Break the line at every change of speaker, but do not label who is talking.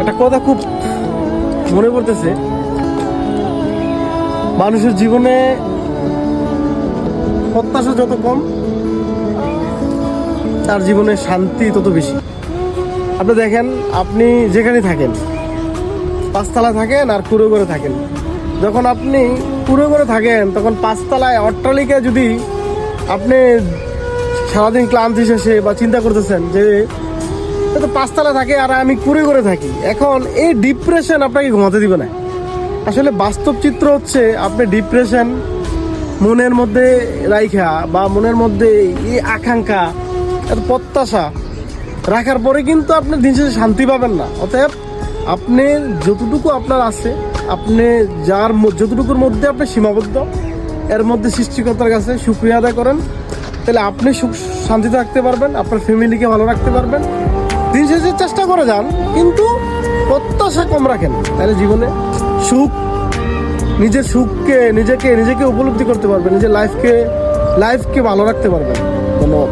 একটা কথা খুব মনে পড়তেছে, মানুষের জীবনে প্রত্যাশা যত কম, তার জীবনে শান্তি তত বেশি। আপনি দেখেন, আপনি যেখানে থাকেন, 5 তলায় থাকেন আর কুড়ো করে থাকেন, যখন আপনি কুড়ো করে থাকেন তখন 5 তলায় অট্টালিকায় যদি আপনি সারাদিন ক্লান্তি শেষে বা চিন্তা করতেছেন যে তো 5 তলায় থাকে আর আমি কুড়ো করে থাকি, এখন এই ডিপ্রেশন আপনাকে ঘুমাতে দিবে না। আসলে বাস্তব চিত্র হচ্ছে, আপনি ডিপ্রেশন মনের মধ্যে রাইখা বা মনের মধ্যে এই আকাঙ্ক্ষা, এত প্রত্যাশা রাখার পরে কিন্তু আপনি দিন শেষে শান্তি পাবেন না। অতএব আপনি যতটুকু আপনার আছে, আপনি যতটুকুর মধ্যে আপনি সীমাবদ্ধ, এর মধ্যে সৃষ্টিকর্তার কাছে শুকরিয়া আদায় করেন, তাহলে আপনি সুখ শান্তিতে রাখতে পারবেন, আপনার ফ্যামিলিকে ভালো রাখতে পারবেন। দিন শেষে চেষ্টা করে যান, কিন্তু প্রত্যাশা কম রাখেন, তাহলে জীবনে সুখ, নিজের সুখকে নিজেকে উপলব্ধি করতে পারবেন, নিজের লাইফকে ভালো রাখতে পারবেন। ধন্যবাদ।